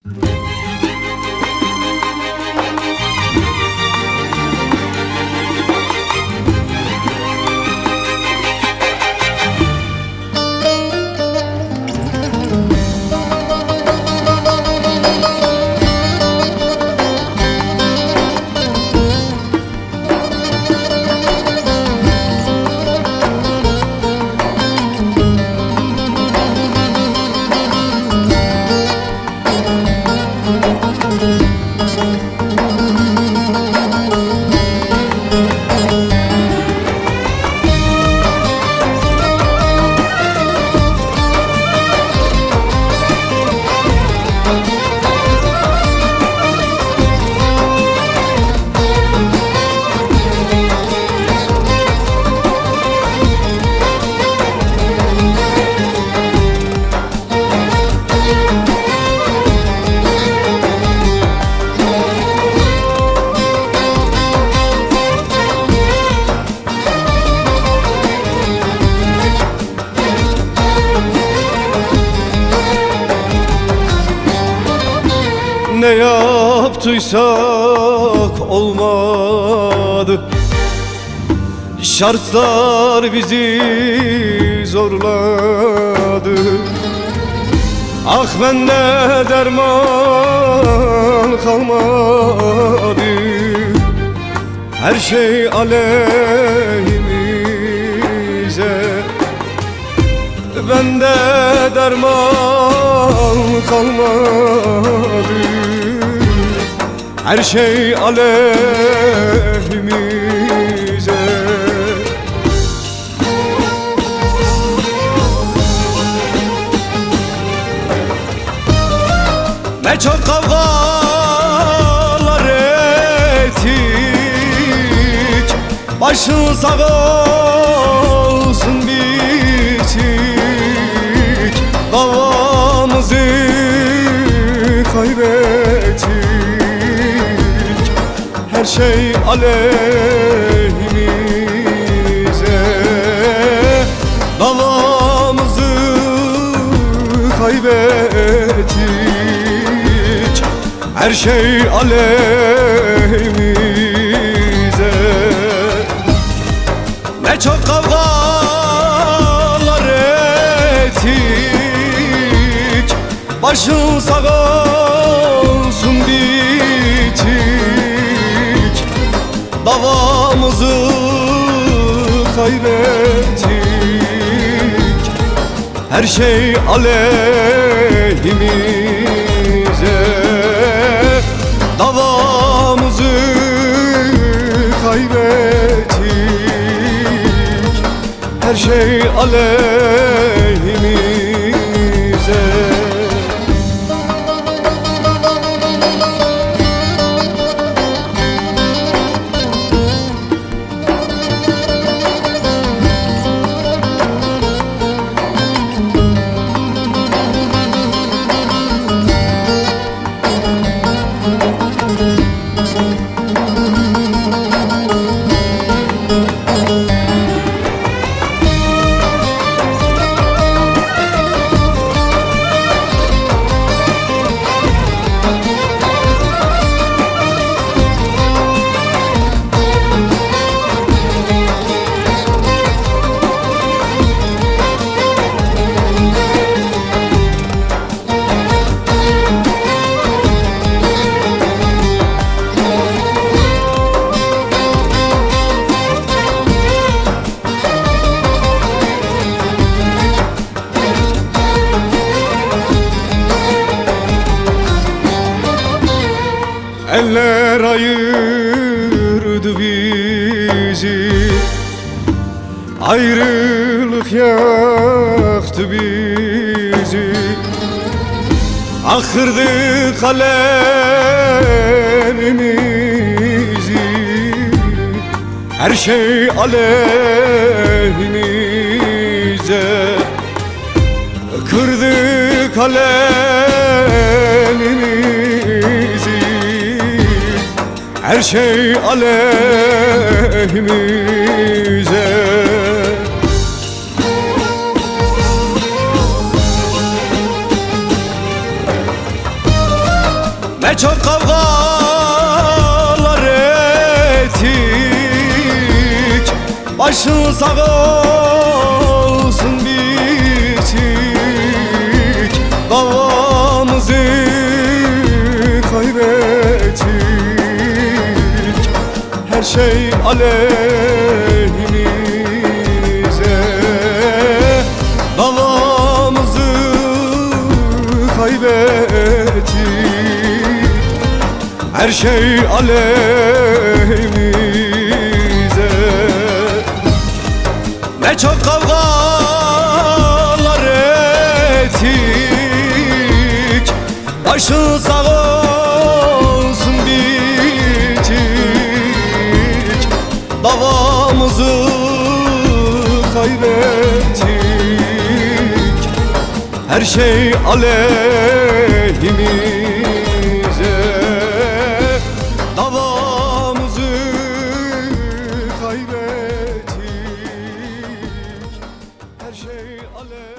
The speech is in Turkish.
Ne yaptıysak olmadı, şartlar bizi zorladı. Ah bende derman kalmadı, her şey aleyhimize. Bende derman kalmadı, her şey aleyhimize. Ne çok kavgalar ettik, başın sağ olsun bitik. Davamızı kaybettik, her şey aleyhimize. Davamızı kaybettik, her şey aleyhimize. Ne çok kavgalar ettik, başın sağ olsun bitik. Davamızı kaybettik, her şey aleyhimize. Davamızı kaybettik, her şey aleyhimize. Eller ayırdı bizi, ayrılık yaktı bizi. Akırdı kalemimizi, her şey aleyhimize. Kırdı kalemimizi, her şey aleyhimize. Ne çok kavgalar ettik, başın sağ olsun bitik. Davamızı kaybettik, her şey aleyhimize. Davamızı kaybettik, her şey aleyhimize. Ne çok kavgalar ettik, başın sağ olsun bitik. Davamızı kaybettik, her şey aleyhimize. Davamızı kaybettik, her şey aleyhimize.